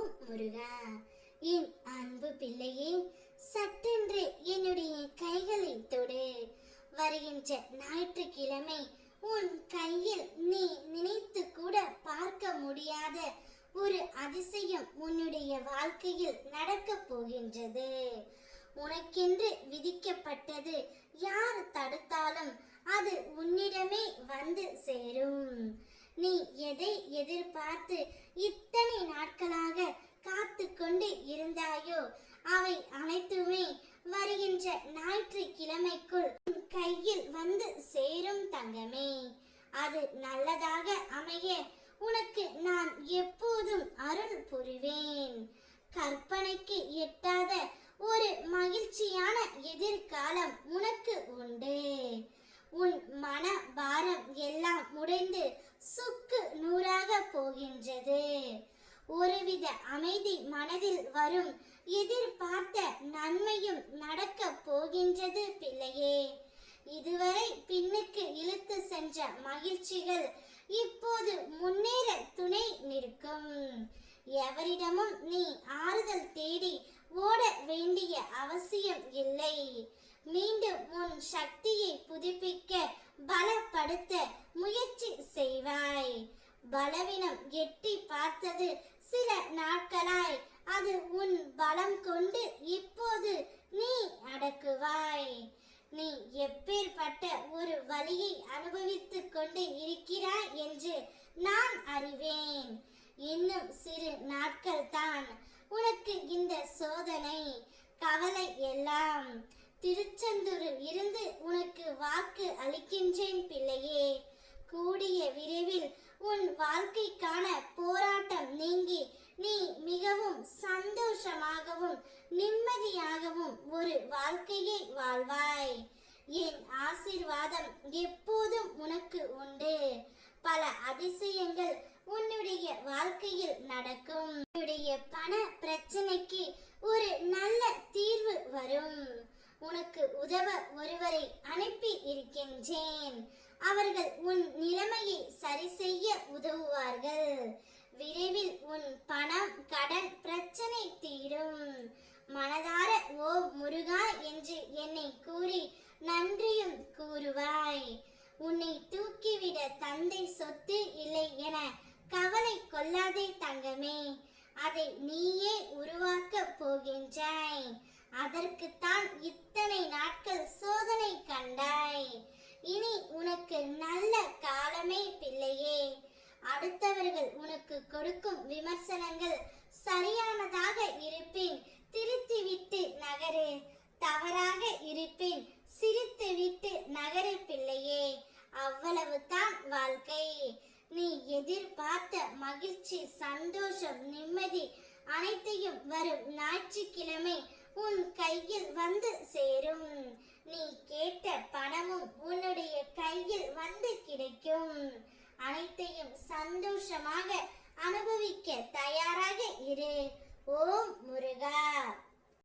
ஓம் முருகா. என் அன்பு பிள்ளையே, சட்டென்று என்னுடைய கைகளை தொடு. வருகின்ற ஞாயிற்றுக்கிழமை உன் கையில் நீ நினைத்து கூட பார்க்க முடியாத ஒரு அதிசயம் உன்னுடைய வாழ்க்கையில் நடக்கப் போகின்றது. உனக்கென்று விதிக்கப்பட்டது யார் தடுத்தாலும் அது உன்னிடமே வந்து சேரும். நீ எதை எதிர்பார்த்து இத்தனை நாட்களாக காத்து கொண்டு இருந்தாயோ அவை அனைத்துமே வருகின்ற ஞாயிற்றுக்கிழமைக்குள் கையில் வந்து சேரும் தங்கமே. அது நல்லதாக அமைய உனக்கு நான் எப்போதும் அருள் புரிவேன். கற்பனைக்கு எட்டாத ஒரு மகிழ்ச்சியான எதிர்காலம் உனக்கு உண்டு. உன் மன பாரம் எல்லாம் உடைந்து சுக்கு நூறாக போகின்றது. ஒருவித அமைதி மனதில் வரும். எதிர்பார்த்த நன்மையும் நடக்க போகின்றது பிள்ளையே. இதுவரை பின்னுக்கு இழுத்து சென்ற மகிழ்ச்சிகள் இப்போது முன்னேற துணை நிற்கும். எவரிடமும் நீ ஆறுதல் தேடி ஓட வேண்டிய அவசியம் இல்லை. மீண்டும் உன் சக்தியை புதுப்பிக்க பலப்படுத்த முயற்சி செய்வாய். பலவீனம் எட்டி பார்த்தது சில நாட்களாய் அது உன் பலம் கொண்டு இப்போது நீ அடக்குவாய். நீ எப்பேற்பட்ட ஒரு வலியை அனுபவித்துக் கொண்டு இருக்கிறாய் என்று நான் அறிவேன். இன்னும் சிறு நாட்கள் தான் உனக்கு இந்த சோதனை. கவலை எல்லாம் திருச்செந்தூரில் இருந்து உனக்கு வாக்கு அளிக்கின்றேன் பிள்ளையே. கூடிய விரைவில் உன் வாழ்க்கைக்கான போராட்டம் நீங்கி நீ மிகவும் சந்தோஷமாகவும் நிம்மதியாகவும் ஒரு வாழ்க்கையை வாழ்வாய். என் ஆசீர்வாதம் எப்போதும் உனக்கு உண்டு. பல அதிசயங்கள் உன்னுடைய வாழ்க்கையில் நடக்கும். உன்னுடைய பண பிரச்சனைக்கு ஒரு நல்ல தீர்வு வரும். உனக்கு உதவ ஒருவரை அனுப்பி இருக்கின்றேன். அவர்கள் உன் நிலைமையை சரி செய்ய உதவுவார்கள். விரைவில் உன் பணம் கடன் பிரச்சனை தீரும். மனதார ஓ முருகா என்று என்னை கூறி நன்றியும் கூறுவாய். உன்னை தூக்கிவிட தந்தை சொத்து இல்லை என கவலை கொள்ளாதே தங்கமே. அதை நீயே உருவாக்க போகின்றாய். அதற்குத்தான் இத்தனை நாட்கள் சோதனை கண்டாய். இனி உனக்கு நல்ல காலமே பிள்ளையே. அடுத்தவர்கள் உனக்கு கொடுக்கும் விமர்சனங்கள் சரியானதாக இருப்பேன் திருத்திவிட்டு நகரு. தவறாக இருப்பேன் சிரித்துவிட்டு நகரு பிள்ளையே. அவ்வளவுதான் வாழ்க்கை. நீ எதிர்பார்த்த மகிழ்ச்சி, சந்தோஷம், நிம்மதி அனைத்தையும் வரும் ஞாயிற்றுக்கிழமை உன் கையில் வந்து சேரும். நீ கேட்ட பணமும் உன்னுடைய கையில் வந்து கிடைக்கும். அனைத்தையும் சந்தோஷமாக அனுபவிக்க தயாராக இரு. ஓம் முருகா.